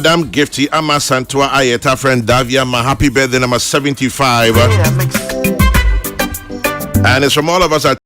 Madam Gifty Ama Santua Ayeta friend Davia, my happy birthday number 75. And it's from all of us at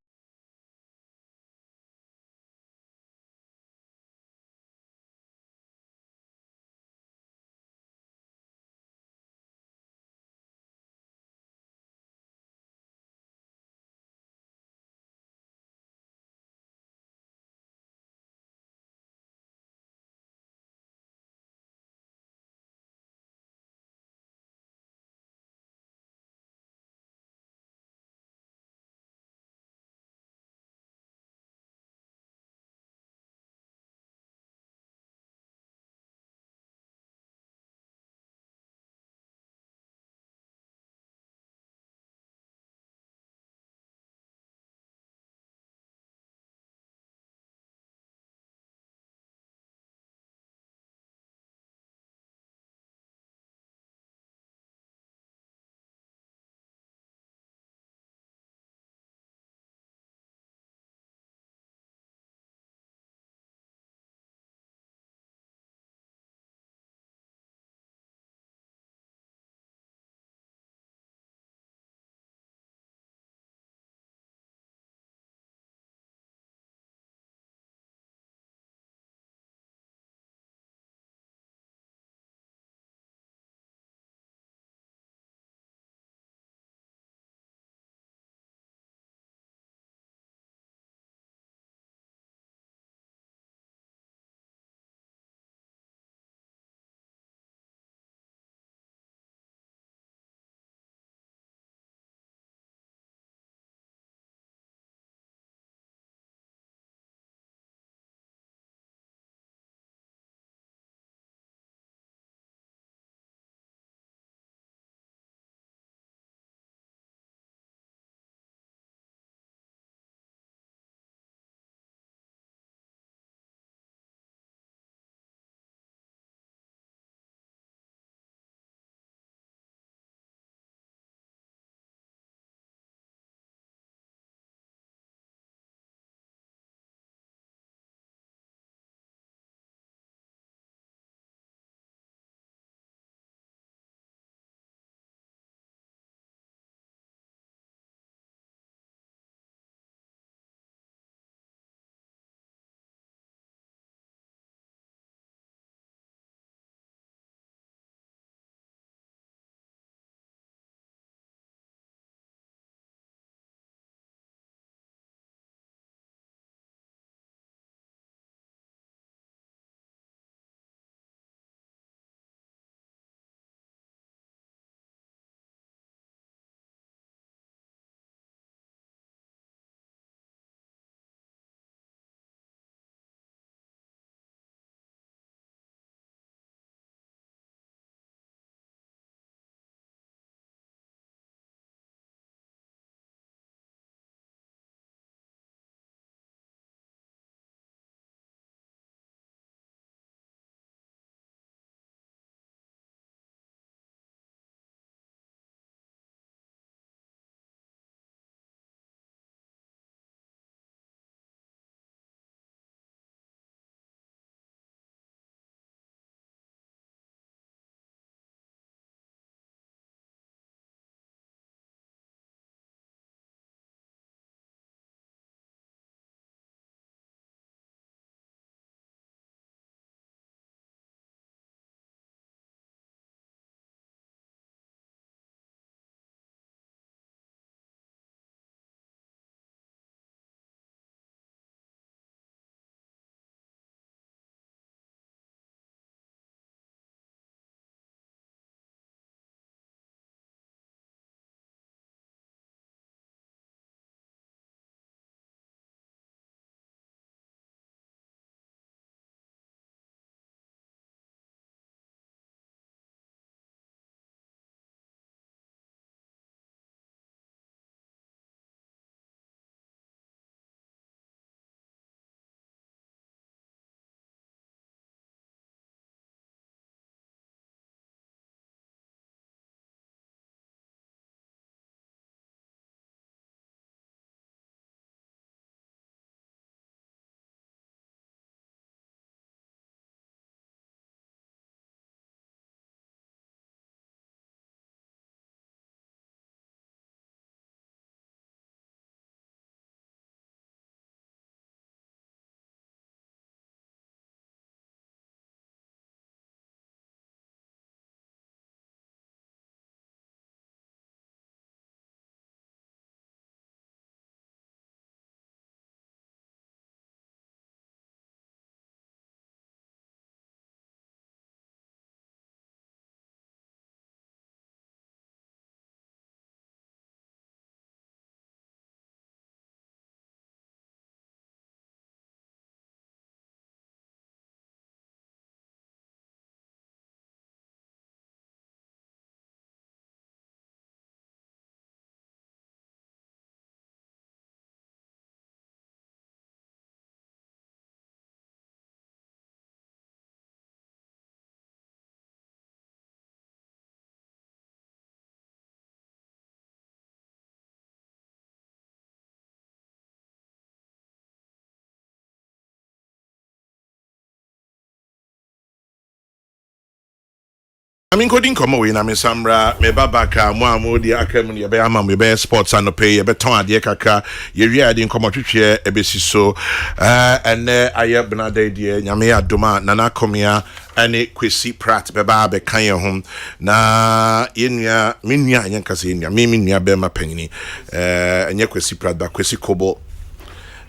I mean, coding come away na me samra me babaka mo amodi akam ne be ama me be sports and pay ye be ton ade kakra ye wi ade nkomo twetwe e be siso and aye benade de nyame adoma nana komia ane kwesi prat be ba be kan ye ho na yenua menua anya kase yenua me menua be ma panini anya kwesi prat ba kwesi kobo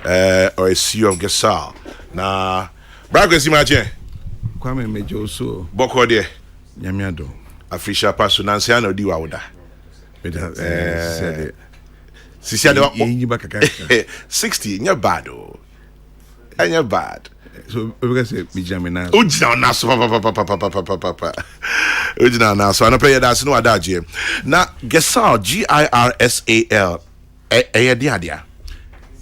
or a sea of gesal na bra kwesi ma che kwame mejo so boko de Nyamiado. Official person Nancy no di wawda. Said Sisi de 60 nya bad o. Anya bad. So we can say bijamina. Ujina na so papa. Ujina na so anopɛ yɛ no adaje. Na Gesal GIRSAL ɛyɛ di adia.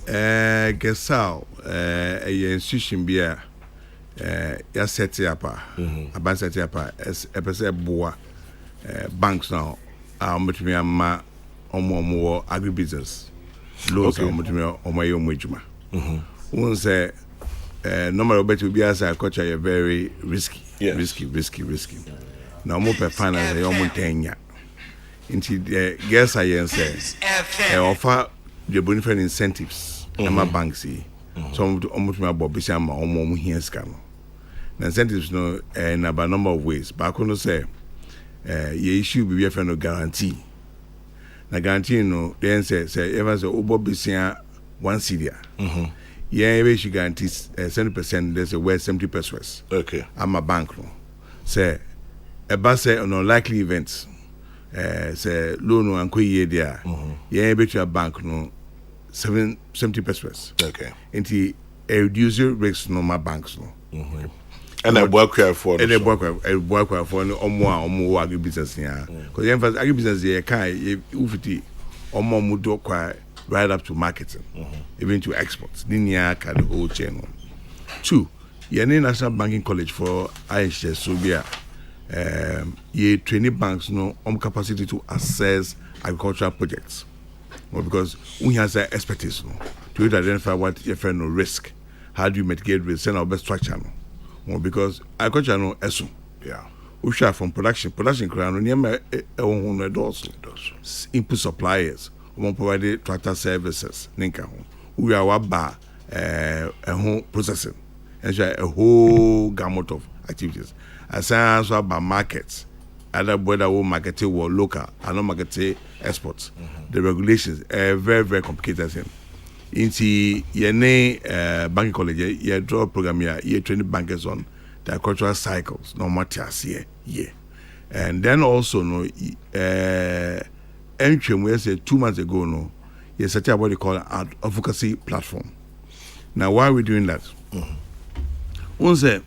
Gesal ɛyɛ institution bia ya set up a set up as a person boa banks now metumi ama omo agribusiness loans metumi omo yomujuma won say normal bet will be as agriculture are very risky now mo per finance e omo tenya into the guess I say offer the benefit incentives ama banks so omo tumi abo bi ama omo hia ska no. The incentives no in a number of ways. But I couldn't say ye issue be a friend of guarantee. Na guarantee no then say ever say obo bisia 1 cedi. Yeah, we should guarantee 70%. There's a way 70%. Okay. I'm a bank no. Say about say on unlikely events. Say loan no anko ye there. Yeah, bet you a bank no 70%. Okay. Into a reduce risk no my banks no. And I work here for and I work for no omo agribusiness here because the emphasis agribusiness here kai ufiti omo mudo kwa right up to marketing even to exports linear ka the whole chain. 2 ye national banking college for IHS so bia ye training banks no capacity to assess agricultural projects well, because we has that expertise no to identify what your friend no risk, how do you mitigate risk, and our best structure no. Well, because agriculture no eso. Yeah. We share from production crown no near input suppliers. We provide tractor services. Ninka ho. We are waba home processing. And share a whole gamut of activities. Aside so about markets. Other whether we market or local, and no market exports. The regulations are very, very complicated thing. Into yene banking college ye draw program here ye training bankers on the agricultural cycles no matter here and then also no entry we say 2 months ago no ye set up what they call an advocacy platform. Now why are we doing that? One say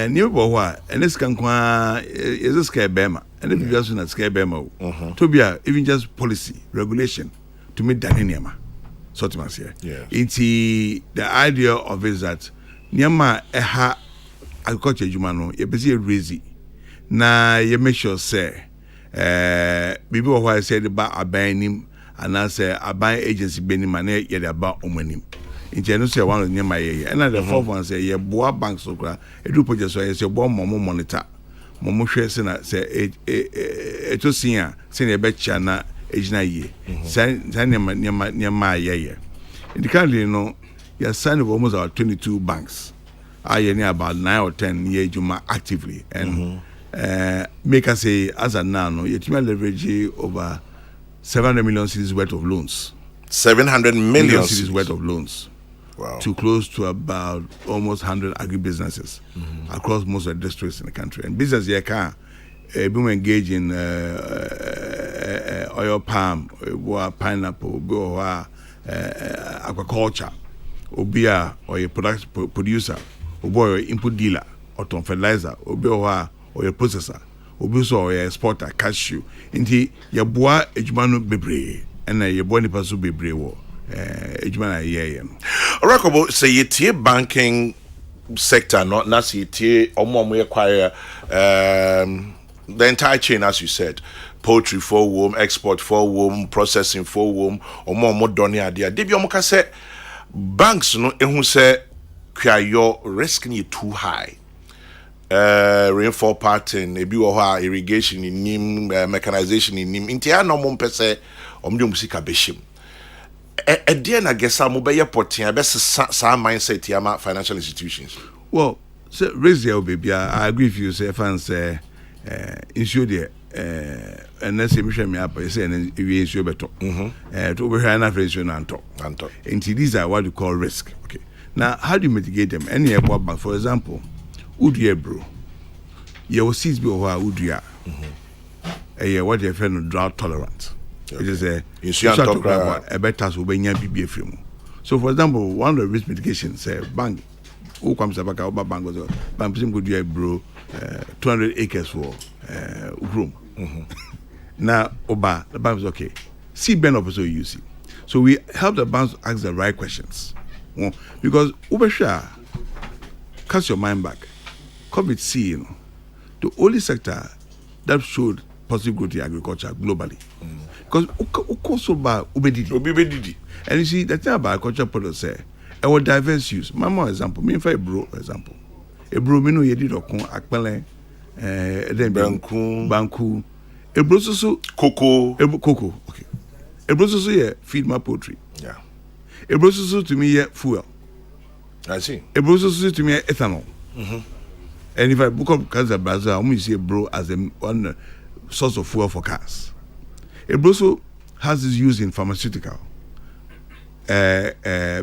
new boy and this can is a scare bema and if you just not scare bema to be even just policy regulation to meet that in Sotimas here. Yes. It's the idea of is that Nyama eha agriculture jumano ye besi raise na ye make sure say bibi wo why say the ba abanim and I say aban agency benim and ye the ba omanim. In general say one of Nyama ye and the fourth one say ye boa banks so kra edu project so ye say boa momo monitor momo hwe say na say eto sia say ye be cha na ejina ye nyama ye in the country you know you signed almost about 22 banks near about 9 or 10 year juma actively and make us say as a now no you leverage over 700 million cedis worth of loans. 700 million cedis worth of loans. Wow. To close to about almost 100 agribusinesses across most of the districts in the country. And business here can be engaged in oil palm, pineapple, aquaculture, or a producer, or input dealer, or fertilizer, or a processor, or a exporter, cashew. Inti ya boa ejumano bebre, and ya boa ni pasu bebre wo. Ejumana ye. Orakobo say you tie banking sector, not nasi tie omo acquire the entire chain, as you said, poultry for womb, export for womb, processing for womb, or more doni idea. Debi omoka say banks no ehun say your risk ni too high. rainfall pattern, ebi wo ha irrigation in nim, mechanization in nim. Inti no mo mpese omde musika beshim. Dear na gesa mo be porting abes sa mindset yama financial institutions. Well, so raise your baby. I agree with you. Say fans issue there. And let's say me up. I say and we issue better. To over here na friends you and talk. And these are what you call risk. Okay. Now, how do you mitigate them? Any airport bank, for example, Udia bro. You will see be over Udia. What you friend drought tolerant. It is a better so when you be film. So, for example, one of the risk mitigations, bank who comes back out bank goes bank could do bro 200 acres for room. Now, Oba, the bank is okay. See Ben also you see. So we help the banks ask the right questions. Because Ubesha, cast your mind back. COVID, the only sector that showed positive growth in agriculture globally. Because Ubedidi. And you see, the thing about agriculture products say, our diverse use. My more example, me for a bro example. A bro, me no yedi dokon akpele, banku. A bro so cocoa. Okay. A bro so yeah feed my poultry. Yeah. A bro so to me yeah fuel. I see. A bro so to me ethanol. And if I book up cars in Brazil, I only see a bro as one source of fuel for cars. A bro so has its use in pharmaceutical.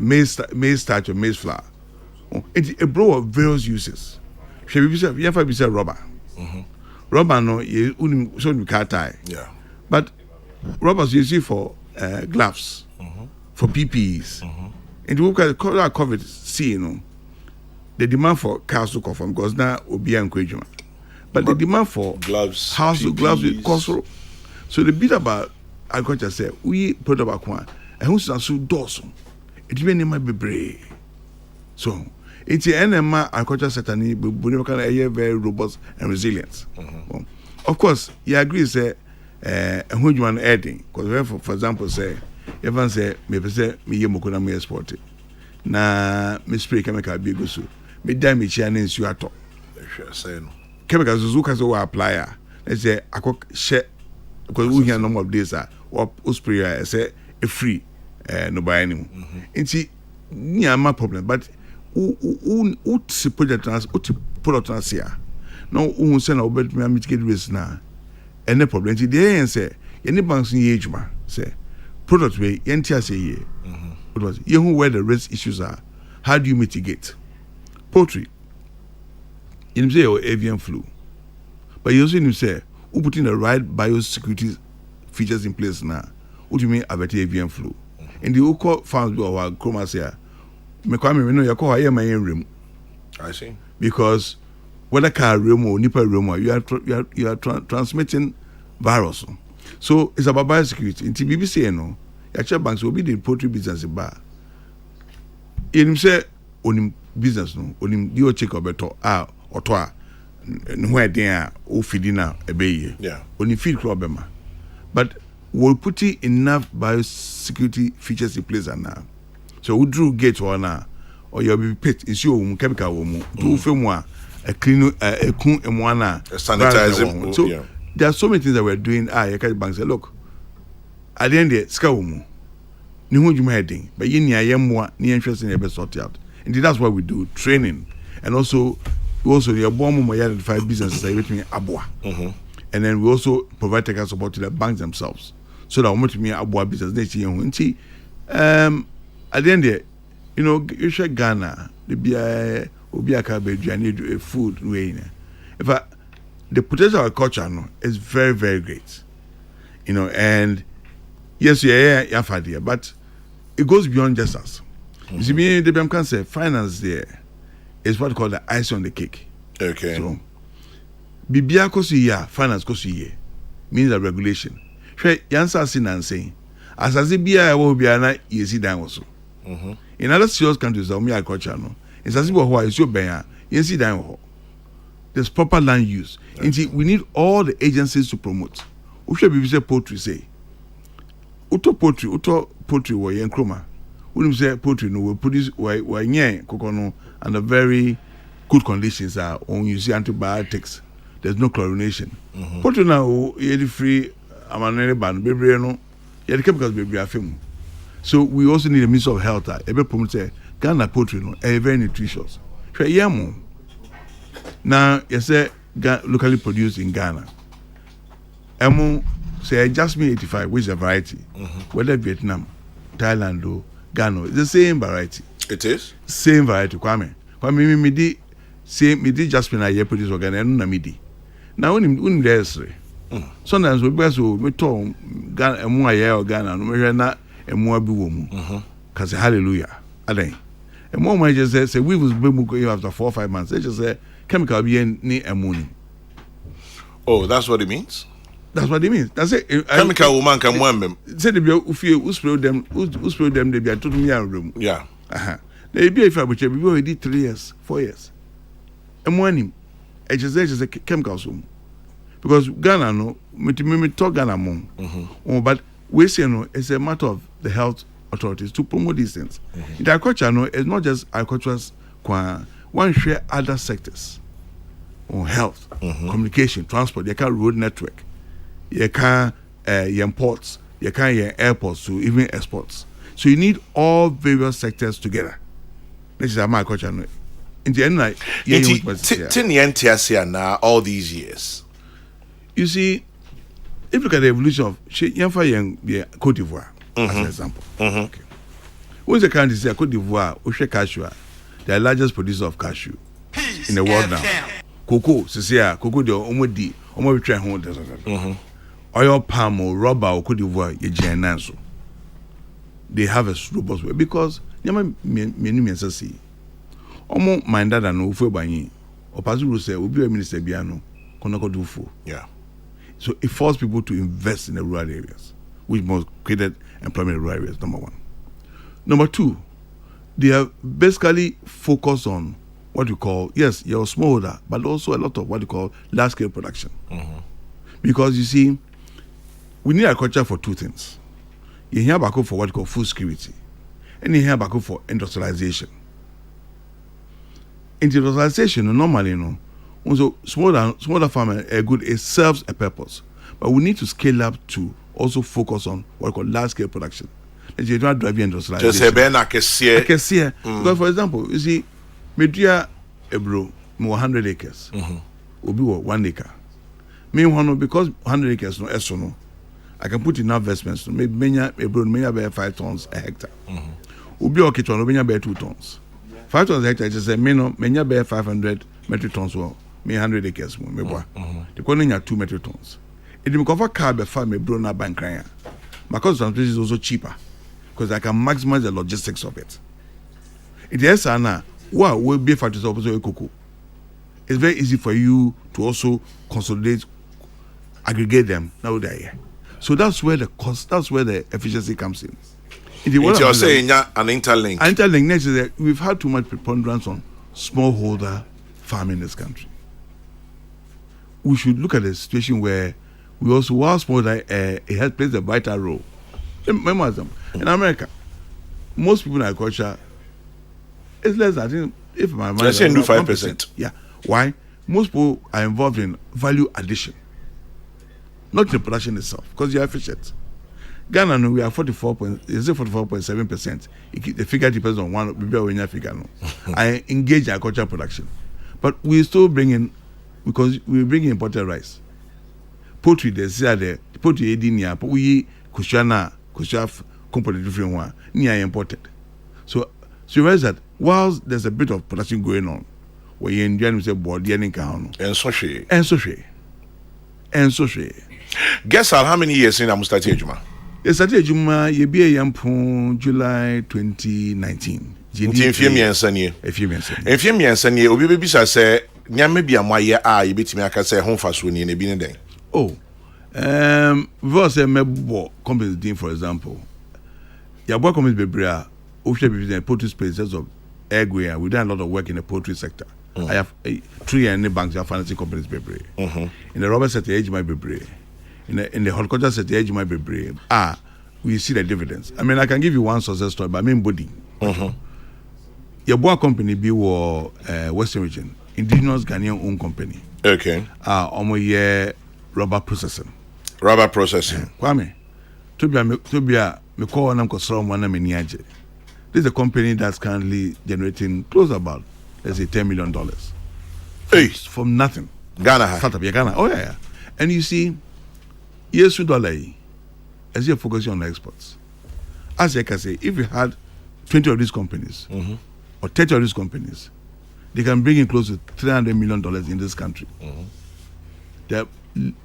Maize starch or maize flour. It's a bro of various uses. You have to say rubber. Rubber no you so you can't tie. Yeah. But rubbers you see for gloves, for PPEs. And you look at COVID, see the demand for cars to confirm because now will be encouragement. But the demand for gloves, house gloves with cost. So the bit about agriculture say we put about one. And who's so dorsum? It even be brave. So it's the NMA agriculture sector very robust and resilient. Of course, you agree say and when you want adding, because for example say everyone say maybe say me mokona me export na me spray chemical be go so me damage and insu ato say no chemicals zuka so apply let's say akok share because we hear number of days or spray say a free no buy anymore. It's a problem, but who project product here? No, who send our bed to mitigate risk now. Any problem? Today, say any banks in age say product way NTS say ye. It was you who where the risk issues are. How do you mitigate? Poultry. You say or avian flu, but you also say who putting the right biosecurity features in place now. What do you mean about avian flu? And the Uko farms do our chromasia. Me know you call here my room. I see. Because whether car room or nipple room, you are transmitting virus. So it's about biosecurity. In TBBC, no, actual banks will be the poultry business bar. In say on business no, on you check or better or toa where they are or feeding now a bay. Yeah. On feed crop but we'll put enough biosecurity features in place now. So we drew gate one now, or you'll be pit is your chemical woman, two film one, a clean a coon and one sanitizing. So there are so many things that we're doing. You can't bank say, look, at the end of the scout, you heading, but you near more near interest in a best sort out. And that's what we do training, and also the bomb my identify businesses that me abwa. And then we also provide technical support to the banks themselves. So that we want to make a business next year. At the end there, you should Ghana, the Obiaka need a food way. In fact, the potential of culture is very, very great. And yes, yeah, but it goes beyond just us. You see, me, the can say finance there is what called the icing on the cake. Okay. So, Bibia kosi finance kosi means a regulation. Yansa sin and saying, as I say, Bia will be an easy down also. In other serious countries, agriculture, it's as if why is your bear, you see down. There's proper land use. We need all the agencies to promote. Who should be say poultry say? Uto poultry, were yen chroma. Wouldn't say poultry no will produce why cocono and a very good conditions are when you see antibiotics, there's no chlorination. Poultry now, you're free, I'm an ban, baby, no, you're the chemicals, baby, I film. So we also need a minister of health. Every promote say Ghana poultry no, very nutritious. Now you say locally produced in Ghana. Say Jasmine 85, which is a variety. Whether Vietnam, Thailand, or Ghana, it's the same variety. It is same variety. Kwame me di same me di Jasmine I produce Ghana no na me di. Now when there's sometimes we best we talk Ghana emu aye Ghana no me na emu abi wo mu. Cause hallelujah. Aden. Emu ma just say we was be mu go after 4 or 5 months. They just say chemical be ni emu ni. Oh, that's what it means. That's what it means. That's it. Chemical woman can one. Say the who spray them they be to me room. Yeah. They be if I would we did 3 years, 4 years. And morning, I just say chemicals room. Because Ghana no, me talk Ghana mom. But we say no, it's a matter of the health authorities to promote these things. In agriculture no, it's not just agriculture. One share other sectors on health, communication, transport. You can road network. You can ports, you can airports to even exports. So you need all various sectors together. This is my culture. In the end, like now all these years. You see, if you look at the evolution of Cote d'Ivoire, as an example. Okay. What's the country say Cote d'Ivoire, cashew, the largest producer of cashew in the world now. Cocoa, cocoa de omodi, try home. Oil palm or rubber or Cote d'Ivoire, they have a robust way because nyama me say omo mind that no fu banyi opazuru say obi minister bia no konako do fu. Yeah. So it forces people to invest in the rural areas, which must create employment in rural areas, number one. Number two, they have basically focused on what you call, yes, you're a smallholder, but also a lot of what you call large-scale production. Because you see, we need agriculture for two things. You hear about for what you call food security, and you hear about for industrialization. Industrialization, normally, also smaller farmers are good. It serves a purpose, but we need to scale up to also focus on what we call large-scale production. You don't drive industrialization. Just I can see. Because for example, you see, Medria Ebro, 100 acres. Obi 1 acre. Meanwhile, because 100 acres no, I can put enough investments to maybe Ebro bear 5 tons a hectare. Obi or kitchen Obi bear 2 tons. 5 tons a hectare. Just say menya bear 500 metric tons. Well, me 100 acres. Me boy. The corner 2 metric tons. It will cover car be farm Ebro na bank crying. Because transportation is also cheaper. Because I can maximize the logistics of it. It is Anna. Wow, will be factors of Kokrokoo. It's very easy for you to also consolidate, aggregate them. Now they're here. So that's where the cost, that's where the efficiency comes in. You're saying an interlink. Interlink next is that we've had too much preponderance on smallholder farming in this country. We should look at the situation where we also, while smallholder, it has played a vital role. Remember, in America, most people in agriculture, it's less than, I think, if my mind let's say 5%. Yeah. Why? Most people are involved in value addition, not the production itself, because you are efficient. Ghana, no, we are 44.7%. The figure depends on one figure. No, I engage in agricultural production, but we still bring in, because we bring in imported rice, poultry. The poultry edinia, but we kushana component different one near imported. So you realize that whilst there's a bit of production going on, where you enjoy say body and so she. Guess how many years in I'm starting Juma? Yes, started Juma ye be a yampon July 2019. A few years obi be bisa say nyame bia moye a ye betimi aka say hon faso ni na bi ne den. Oh. Before say mebo companies doing, for example. Ya boy companies bebrea official business in poultry spaces of egg. We done a lot of work in the poultry sector. I have 3 and banks are financing companies bebre. In the rubber sector, age might bebre. In the horticulture sector, age might bebre. We see the dividends. I mean, I can give you one success story, but I mean body. Your boy company be Western region. indigenous Ghanaian owned company. Okay. Almost year rubber processing. Rubber processing. Kwame, Tobia, me call them Kosrom one Meniaje. This is a company that's currently generating close about, let's say, $10 million. Hey, from nothing. Ghana. Startup, yeah, Ghana. Oh yeah. And you see, yes, $2, as you're focusing on exports. As I can say, if you had 20 of these companies or 30 of these companies, they can bring in close to $300 million in this country. And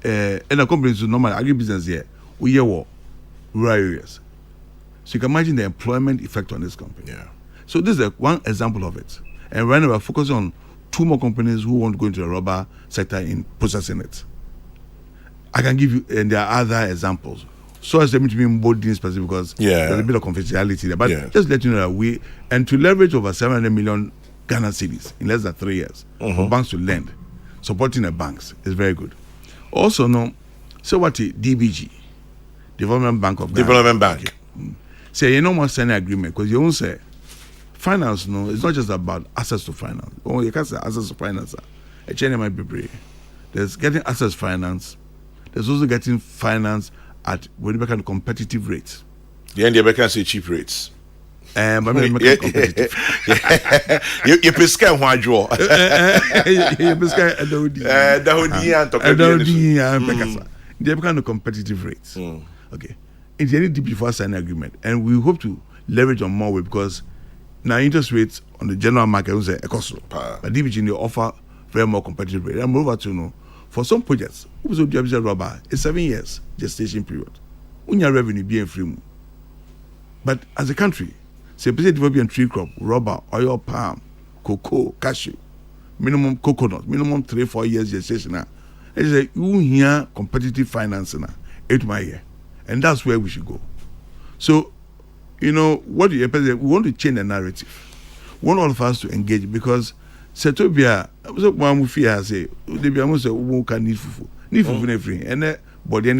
the companies who normally agribusiness here, we hear war, rural areas. So you can imagine the employment effect on this company. Yeah. So this is one example of it. And right now we're focusing on 2 more companies who want to go into the rubber sector in processing it. I can give you, and there are other examples. So as them to be bold in specific because there's a bit of confidentiality there. But just let you know that and to leverage over 700 million Ghana cedis in less than 3 years for banks to lend, supporting the banks is very good. Also, so what the DBG, Development Bank of Ghana. Development Bank. Say, you know what signing agreement, because you won't say, finance, it's not just about access to finance. Oh, you can't say access to finance. A chain might be brave. There's getting access to finance. There's also getting finance at what we call competitive rates. The end you can say cheap rates. But competitive. You pesca one draw. You pesca they become competitive rates. Okay. It's any deep before signing agreement, and we hope to leverage on more way because now interest rates on the general market is a cost. But DBG they offer very more competitive rate. And moreover to know for some projects, rubber it's 7 years gestation period. Unya revenue being free. But as a country, say developing tree crop, rubber, oil palm, cocoa, cashew, minimum coconut, minimum 3-4 years gestation. It's a you hear competitive financing 8 my year. And that's where we should go. So, what we want to change the narrative. We want all of us to engage because Setobia, so one we fear say, they be almost a woman need fufu. Need fufu everything. And then body.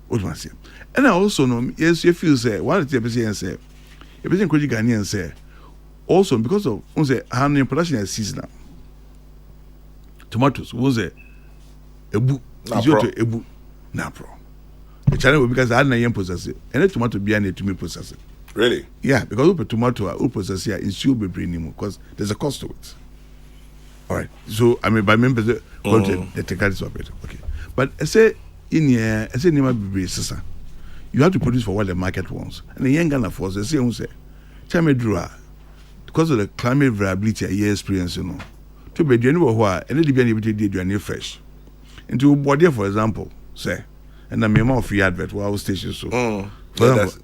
What was it? And I also know, yes, you feel say, one of the person say, a person could Ghanaian say, also because of hand production is seasonal. Tomatoes was a book. Napro. The challenge because I hadn't even process it. And the tomato be an to me process it. Really? Yeah, because we put tomato we process here is still be bringing because there's a cost to it. All right. So by members the technicalities of it. Okay. But I say in here, I say never be sister. You have to produce for what the market wants. And the young Ghana force they say Chame Dura because of the climate variability a year experience, to be doing what and it be able to do any fresh. Into body, for example, say, and I'm more free advert while station so. For example,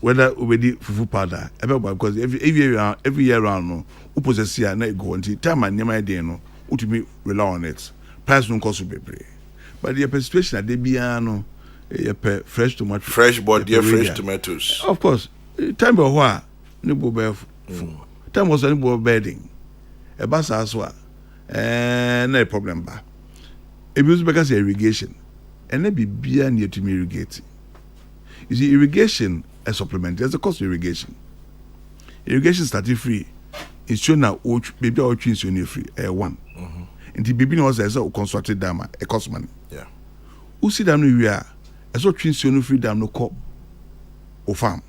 whether we do fufu powder, because every year round, no, who possess here, na go until time and near my day, no, who to me rely on it. Price no cost be pay. But the situation that they be no, fresh tomato, fresh body, fresh tomatoes. Of course, time of what no bo time was any bo bedding. A bus as well, and no problem ba. It was because of irrigation, and then be beer near to me irrigating. You see, irrigation a supplement. There's a cost of irrigation. Irrigation started free. It's shown now baby or trees you free. One. And the baby was as a constructed dam. A cost money. Yeah. Who see them we are? As what trees you free dam no crop or farm,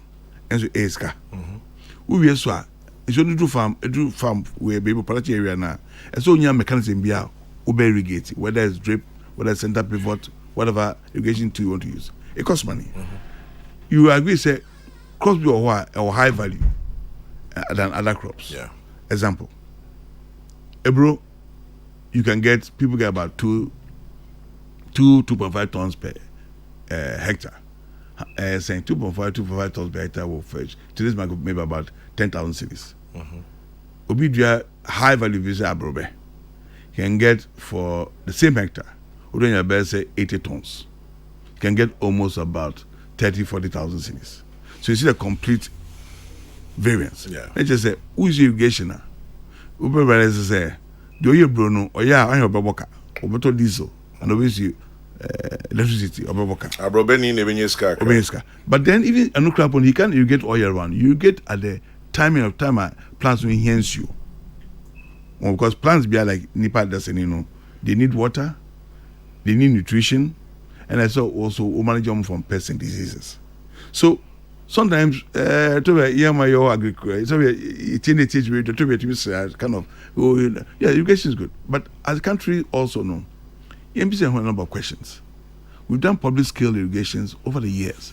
and so eska. We are so. It's only do farm where baby product area now. And so your mechanism be out. Ube irrigate, whether it's drip, whether it's center pivot, whatever irrigation tool you want to use. It costs money. You agree, say, crops be or high value than other crops. Yeah. Example. Ebro, you can people get about 2.5 tons per hectare. Saying 2.5 tons per hectare will fetch. To this might maybe about 10,000 cities. Obi high value visa abrobe. Can get for the same hectare, we don't have say 80 tons. You can get almost about 30,000-40,000 cities. So you see the complete variance. Yeah. Let's just say, who is irrigation? Uber brothers say, do you Bruno or yeah, I have Baboka, or diesel, and obviously electricity or Baboka. Abrobeni Nebenyeska. But then even a nuclear pond, he can irrigate all year round. You get at the timing of time plants will enhance you. Well, because plants be like nipa doesn't, they need water, they need nutrition, and I saw also manage them from pests and diseases. So sometimes your agriculture, so kind of education is good, but as a country also know, MPC have a number of questions. We've done public scale irrigations over the years.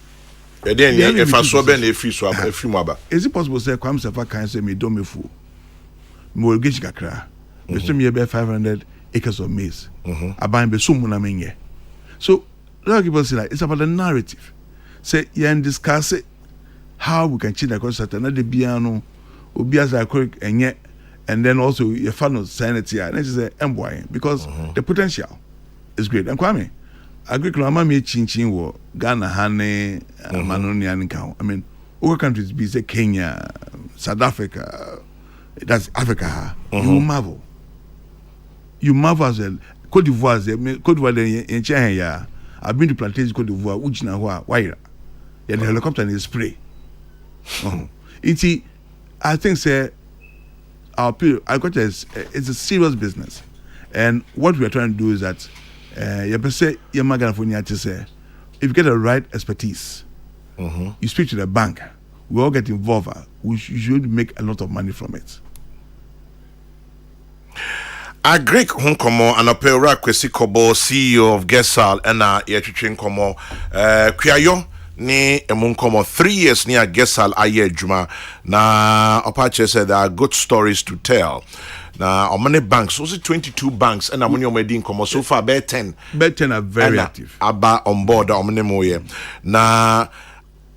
Then if I saw Ben a free is it possible to say Kwame Sefa can say me don't me fool? More irrigation kakra. Me about 500 acres of maize. I buy be so muna menye. So a lot of people say like it's about the narrative. Say you discuss it how we can change the concept and the piano obias and then also your fan sanity and it's a because the potential is great. And Kwame agriculture mama chinchin wo Ghana hane Manonia and cow. I mean other countries be say Kenya, South Africa, that's Africa. You marvel. You marvel as well. Cote d'Ivoire in China. I've been to plantation Cote d'Ivoire, which now why the helicopter and spray. I think say our period agriculture it's a serious business. And what we are trying to do is that if you get the right expertise, you speak to the bank, we all get involved, we should make a lot of money from it. A Greek Hunkomo and a Pera Kwesikobo, CEO of Gesal, and a Yetchin Komo, Kuyayo, ni Emunkomo, 3 years near Gesal Aye Juma. Na Apache said there are good stories to tell. Now, how many banks? Was it 22 banks? And I'm only medin come so far. About 10. About 10 are very active. Aba on board. How many more? Now,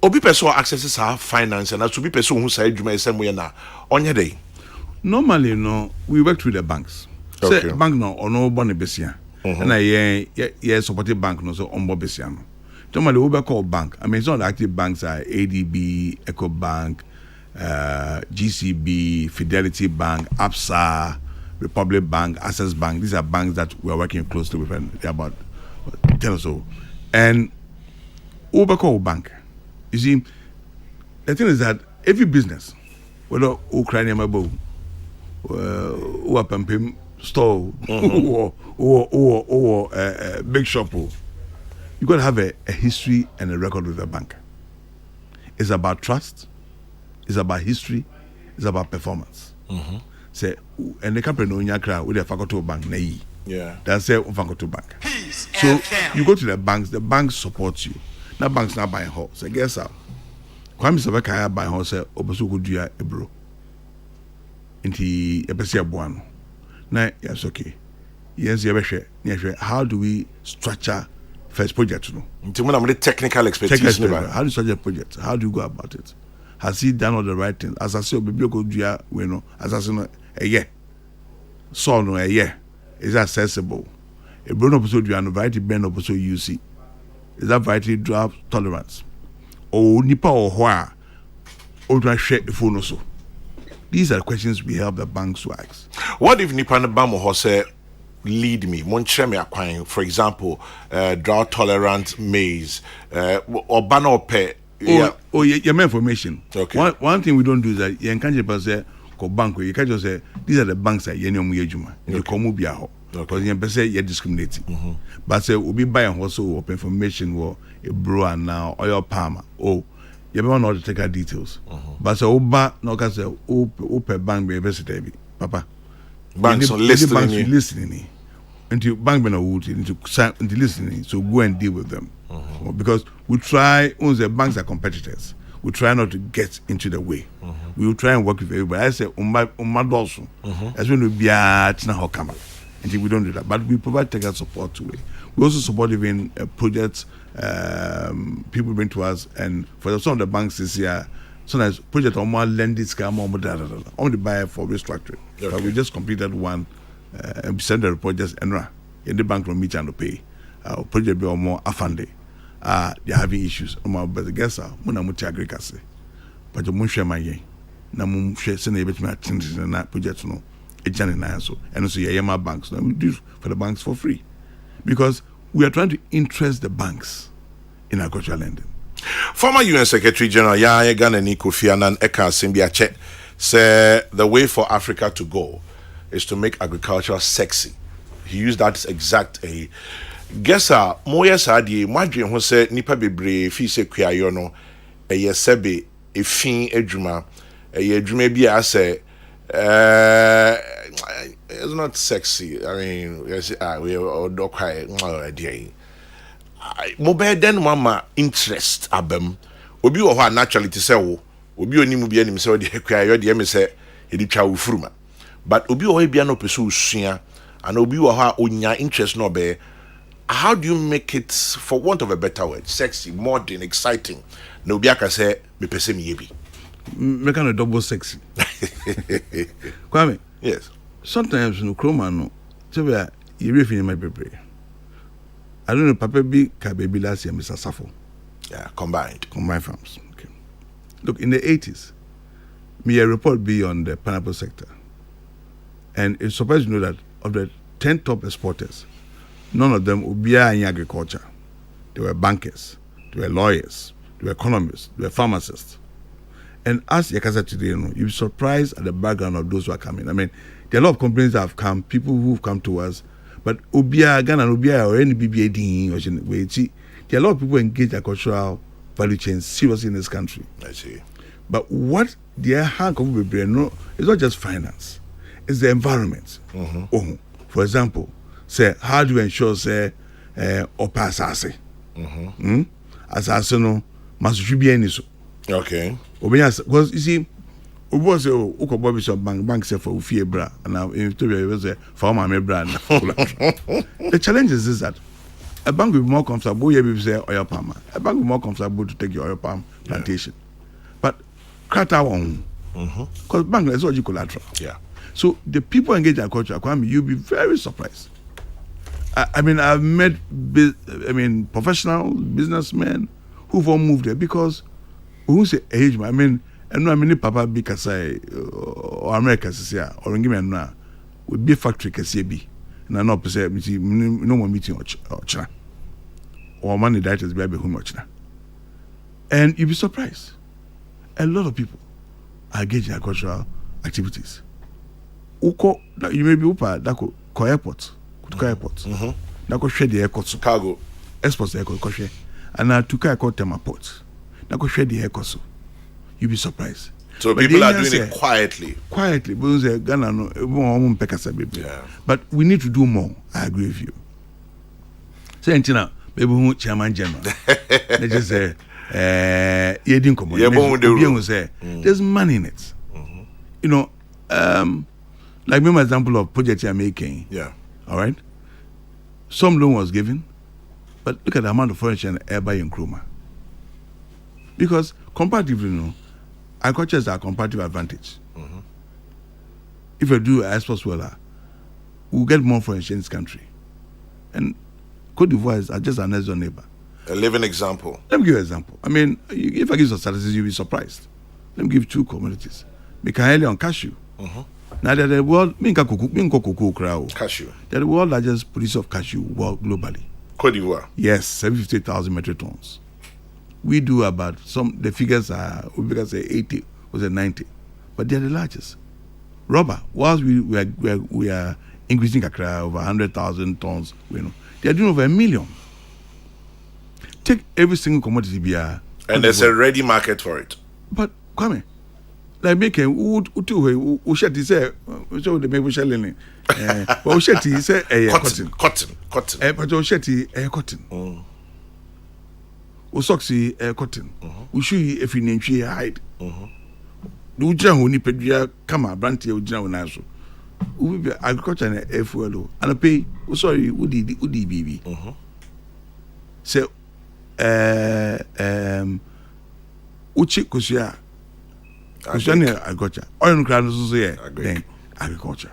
obi person accesses our finance, and as obi person who say Juma same way na on your day. Normally, no, we work with the banks. Okay. Say bank no or no bonne besia. And I supported bank no so on board besia no. Normally, we call bank. I mean, some of the active banks are ADB, Eco Bank. GCB, Fidelity Bank, ABSA, Republic Bank, Access Bank. These are banks that we are working closely with, and they're about 10 or so. And Ubako Bank, you see, the thing is that every business, whether Ukrainian Mabo, or Pampim store, or big shop, you got to have a history and a record with the bank. It's about trust. It's about history. It's about performance. Say, and the company no nyakra with the faculty bank na yi. Yeah. That's a faculty bank. So you go to the banks support you. Now banks not buying horse. Say guess how? Kwame Sefa kaya buy horse obeso kudua ebro. Inti ebesi abuano. Na yes okay. Yes yebehwe. How do we structure first project no? Inti mo na mo technical expertise. How do you structure project? How do you go about it? Has he done all the right things? As I say, baby, go do we know. As I say, a year. So no, a year is accessible. A brown episode you are variety bend episode you see. Is that variety drought tolerance? Or nipa or where? Or do I share the phone also? These are questions we help the banks to ask. What if nipa ne bamo hose lead me? Monche me acquiring, for example, drought tolerant maize, or banner pe. Yeah. Your information. Okay. One thing we don't do is that you can't just say go bank. You can't just say these are the banks that you know you come up here because you say you're discriminating. But say we be buying also of information or a bro and now or your palmer. Oh, you don't know to take our details. But say oba no can say open bank be university papa. Banks are listening. Until bank be no wood into listening. So go and deal with them. Because we try, once the banks are competitors, we try not to get into the way. We will try and work with everybody. I say, also, as when we be at Hokama. Until we don't do that. But we provide technical support to it. We also support even projects people bring to us. And for some of the banks this year, sometimes project on more lending scam, only buy for restructuring. Okay. But we just completed one and send the report just in the bank from meet and pay. Project be more afande. They're having issues. But the guess muna muti agriculture. But you share my yen. Na mun share send a bit my attention in that project no. And also my banks. Now we do for the banks for free. Because we are trying to interest the banks in agricultural lending. Former UN Secretary General Yaya Ghana Kofi Annan Eka Simbiache said the way for Africa to go is to make agriculture sexy. He used that exact a guess more yes adi madwen ho say nipa bebre fi se kuayo no eye sebe efin adwuma eye adwuma bi a say it's not sexy. I mean, yes, we are quite mobile then mama interest abem obi wo ho naturally to say wo obi oni mu bia nim say de kuayo de me say e di twa wo furuma but obi wo bia no peso usua and obi wo ha onya interest no be. How do you make it, for want of a better word, sexy, modern, exciting? No be aka say me pese me yebi. Make a double sexy. Kwame. Yes. Sometimes no chroma no. So you refine my baby. I don't know papa be ka baby last year Mr. Safo. Yeah, combined farms. Okay. Look, in the 80s, me a report be on the pineapple sector. And it's surprised to know that of the 10 top exporters, none of them would be in agriculture. They were bankers, they were lawyers, they were economists, they were pharmacists. And as Yakasa today, you'll be surprised at the background of those who are coming. I mean, there are a lot of complaints that have come, people who have come to us, but Ubia, Ghana, Ubia, or any BBAD, there are a lot of people engaged in cultural value chains seriously in this country. I see. But what their hand of no, it's not just finance, it's the environment. Oh, for example, say, how do you ensure, say, opa asase? Asase no, must be any so. Okay. Because you see, we was say, Uko Bobby shop bank say for Ufie bra, and now in Toby was a farmer me bra. The challenge is that a bank will be more comfortable, you say oil palm. A bank will be more comfortable to take your oil palm plantation. But crata one, because bank is what you collateral. Yeah. So the people engaged in agriculture, you'll be very surprised. I mean, I've met, professional businessmen who've all moved there because who say age, I mean, and no, I mean, Papa be Kasai or America, or give me a would be a factory Kassebi, and I know, no more meeting or China or money that is baby whom China. And you'll be surprised. A lot of people are engaged in agricultural activities. Uko, you may be upa, that could airport. Airport. That could share the airport. Cargo. Exports the airport. And I took a court tema port. That could share the airport. You'll be surprised. So but people are doing it quietly. Quietly. But we need to do more. I agree with you. Say, Antina, baby, who chairman general. They just say, there's money in it. You know, like me, my example of project I'm making. Yeah. All right. Some loan was given, but look at the amount of furniture and air buy in Nkrumah. Because comparatively, agriculture is our comparative advantage. If you do exports well, we'll get more furniture in this country. And Cote d'Ivoire is just our next door neighbor. A living example. Let me give you an example. I mean, if I give some statistics, you'll be surprised. Let me give 2 commodities. Mikaeli on cashew. Now they're the world, Cashew. They're the world largest producer of cashew globally. Cote d'Ivoire. Yes, 750,000 metric tons. We do about the figures are, we can say 80 or 90, but they're the largest. Rubber, whilst we are increasing Accra over 100,000 tons, they're doing over 1 million. Take every single commodity beer. And there's a ready market for it. But, come like making wood usheti say so the make shelling but usheti say cotton but usheti cotton usoksi cotton ushui efinentwi hide do ujira ho ni pedua kama brantie ujira ho na so we be agriculture na fuel and pay sorry udi bibi say uchi kusia agriculture. Oil and then agriculture.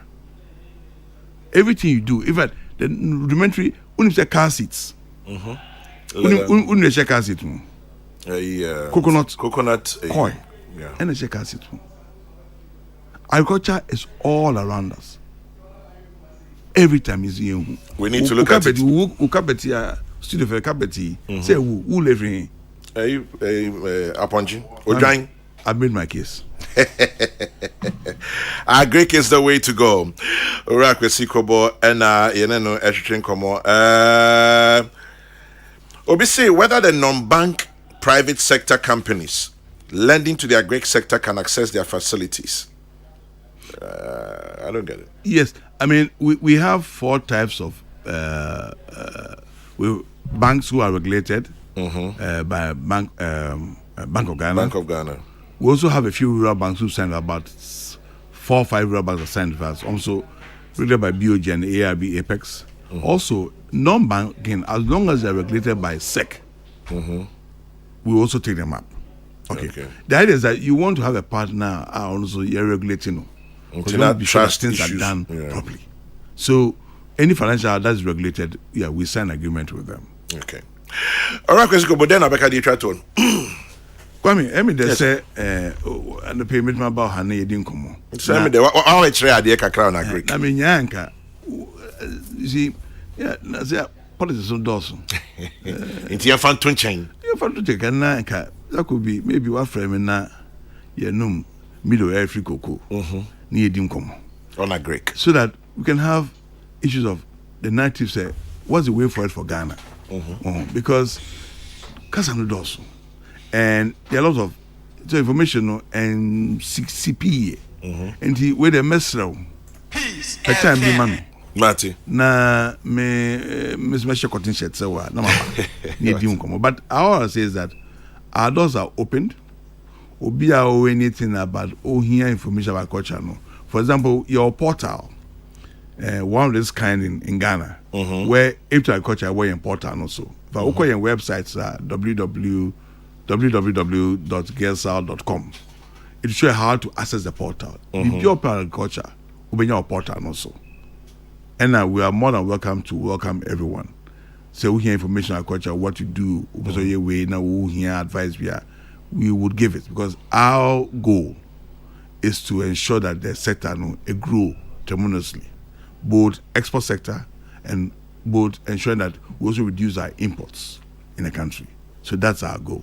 Everything you do, even the rudimentary, say car seats. Car seat. Coconut coil. Yeah. And a car seat. Agriculture is all around us. Every time is here. We need to look at it. Student for Kabeti. Say who live in? Aponji. Ojang. I made my case. Greek is the way to go. Ora kwesi kobo na ye no ehwetwen komo. Obi say whether the non-bank private sector companies lending to the agri sector can access their facilities. I don't get it. Yes, I mean we have 4 types of banks who are regulated by Bank of Ghana. Bank of Ghana. We also have a few rural banks who signed about 4 or 5 rural banks that signed with us. Also regulated by BOG and ARB Apex. Also non-banking, as long as they're regulated by SEC, we also take them up. Okay. The idea is that you want to have a partner also you're regulating. Because you want to be sure that things are done properly. So any financial that is regulated, we sign agreement with them. Okay. All right, because but then I back at the tone. Kwame, they say and the payment about Hane didn't come. So I mean, how much rare the crown agree. I mean, Yanka, you see, that's it. Politics on Dawson. Into your fan to chain. Your fan to take a nanka. That could be maybe one frame in that. Num middle air free cocoa. Near Dinkom. On a Greek. So that we can have issues of the natives say, what's the way for it for Ghana? Because Kasano Dawson. And there are lots of information and CP. And he where the mess around. The time be money. Mati. Na me Miss Mesha cotton shirt so no mama. But our says that our doors are opened. Obi or anything about here information about culture no. For example, your portal, one of this kind in Ghana, where agriculture where in portal also. If I go your websites www.gersal.com. It shows you how to access the portal. If your agriculture, open your portal also. And we are more than welcome to welcome everyone. So we hear information about culture, what to do, now we hear advice we would give it, because our goal is to ensure that the sector grow tremendously, both export sector and both ensuring that we also reduce our imports in the country. So that's our goal.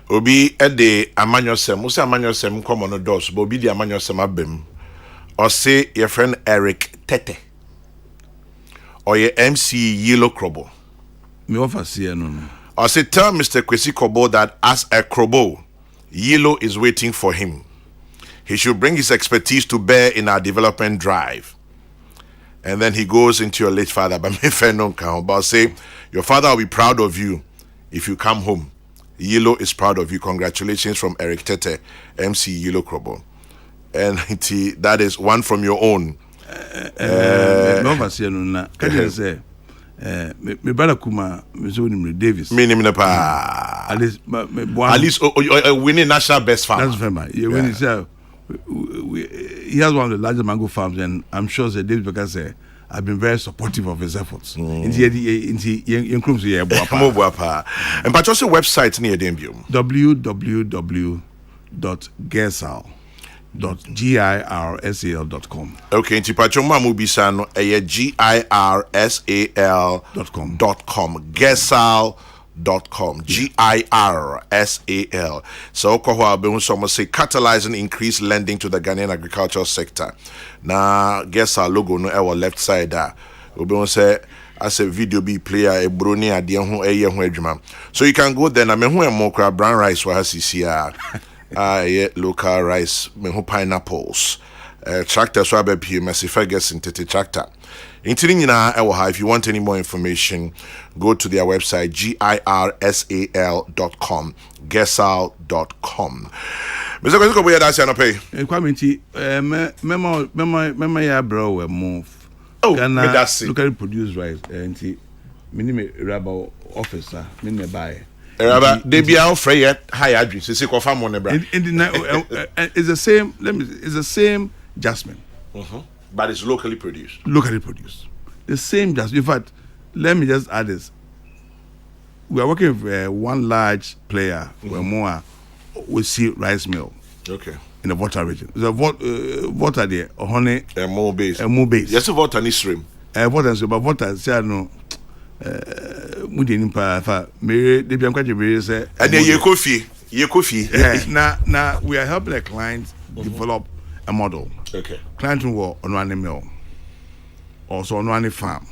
Obi ede amanyosem, usa amanyosem come on doors, but obi di amanyosem abem. Or say your friend Eric Tete. Or your MC Yellow Krobo. Me offer see no. Or say tell Mr. Kwesi Kobo that as a Krobo, Yellow is waiting for him. He should bring his expertise to bear in our development drive. And then he goes into your late father, but me friend don't count. But say your father will be proud of you if you come home. Yellow is proud of you. Congratulations from Eric Tete, MC Yellow Krobo. And that is one from your own. Me brother Kuma, me Davis. Me name pa. At least winning national best farmer. That's fair. He has one of the largest mango farms, and I'm sure that Davis because I've been very supportive of his efforts. And but also website near Dembium. www.girsal.com. Okay, inti pacho mamu bisano girsal.com. Gersal.com. GIRSAL. So Okoho Abun Somo say catalyzing increased lending to the Ghanaian agricultural sector. Na Gersal logo no our left side there. Obun say as a video be player a brony ade ho eye ho adwuma. So you can go there na me ho emokra brown rice wa hasisia. Local rice, me ho pineapples. Tractor so abepi Mercy Ferguson tete tractor. If you want any more information, go to their website girsal.com, gersal.com. Mr. Kwesi Kobo that's no pay. Kwamenti mema ya bro we move. Ghana locally produced rice enti minime rubber officer minime buy. They be out for yet high address. It's the same. It's the same jasmine, but it's locally produced. Locally produced, the same jasmine. In fact, let me just add this: we are working with one large player, where more we see rice mill. Okay. In the water region, the water there, honey, more base. Yes, water is stream. Water, but water, say no. Maybe they be say and then ye coffee. Now we are helping the clients develop a model. Okay. Clanton were on one mill, also on one farm.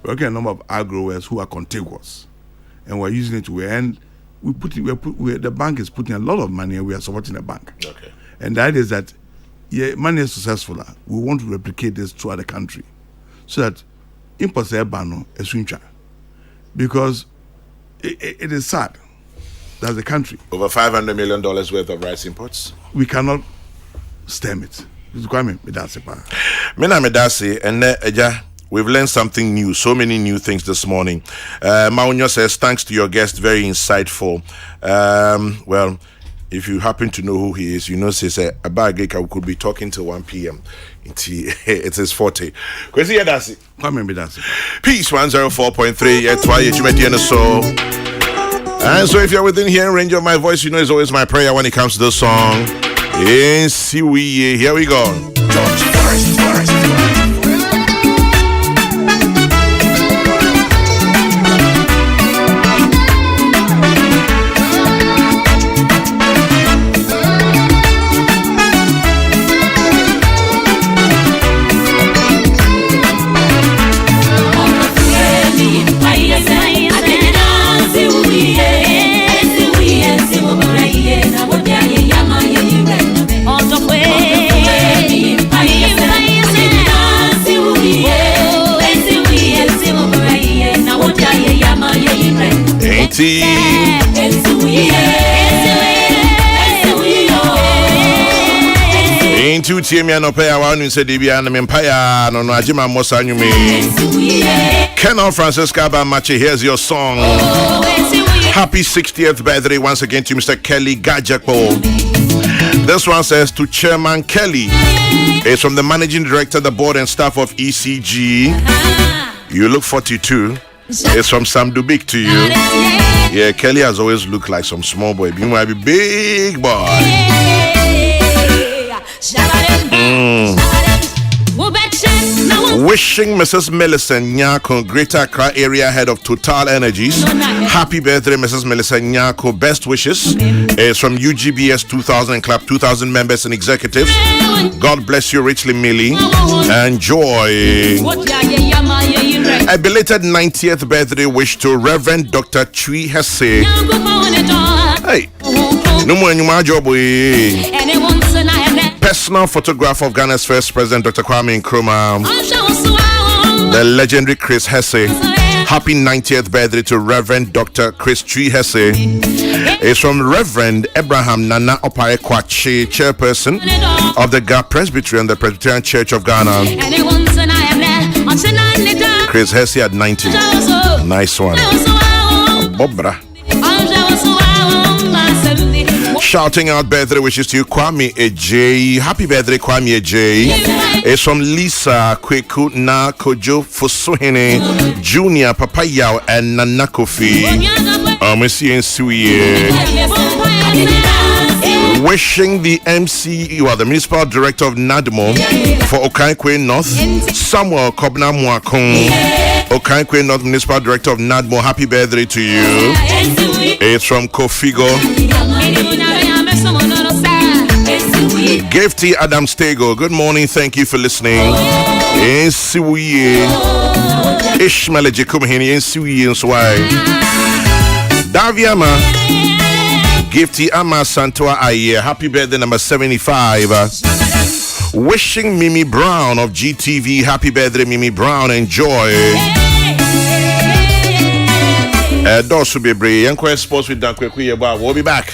We're looking at a number of agro-growers who are contiguous, and we're using it to end. The bank is putting a lot of money, and we are supporting the bank. Okay. And the idea is that, money is successful. We want to replicate this throughout the country, so that imports are banned as because it is sad that the country over $500 million worth of rice imports. We cannot stem it. It's Kwame Medase. Mena Medase, and Eja. We've learned something new, so many new things this morning. Maunyo says, thanks to your guest, very insightful. Well, if you happen to know who he is, you know, says a bag we could be talking till 1 p.m. It's his forte. Kwesi Yadasi. Kwame Medase. Peace 104.3. Yet why you met in the soul. And so if you're within hearing range of my voice, you know it's always my prayer when it comes to this song. Here we go. Into Timia no pay one said Dibia and Empire no Ajima Mosanyumi. Colonel Francisca Bamachi, here's your song. Happy 60th birthday once again to Mr. Kelly Gajakpo. This one says to Chairman Kelly. It's from the Managing Director, the board and staff of ECG. You look 42. It's from Sam Dubik to you. Yeah, Kelly has always looked like some small boy. You might be big boy. Wishing Mrs. Millicent Nyako, Greater Accra Area Head of Total Energies. Happy birthday, Mrs. Millicent Nyako. Best wishes. It's from UGBS 2000 Club, 2,000 members and executives. God bless you richly, Millie. Enjoy. A belated 90th birthday wish to Reverend Dr. Chui Hesse. Hey, no more any job. Personal photograph of Ghana's first president, Dr. Kwame Nkrumah. The legendary Chris Hesse. Happy 90th birthday to Reverend Dr. Chris Chui Hesse. It's from Reverend Abraham Nana Opare Kwache, chairperson of the Ga Presbyterian, the Presbyterian Church of Ghana. Chris Hesse at 90. Nice one. Bobra. Shouting out birthday wishes to you, Kwame Ej. Happy birthday, Kwame Ej. It's from Lisa Kweku Na Kojo Fosuhene Junior Papayao and Nana Kofi. Wishing the MC, you are the municipal director of NADMO for Okankwe North, Samuel Kobna Mwakong. Okankwe North Municipal Director of NADMO, happy birthday to you. It's from Kofigo. Gifty Adam Stego, good morning, thank you for listening. Ishmael Jekumhini, Daviama. Gifty Ama Santua Aye, happy birthday number 75. Wishing Mimi Brown of GTV, happy birthday Mimi Brown, enjoy. Dosu Bebre, Sports with Dan Kwekwe, we'll be back.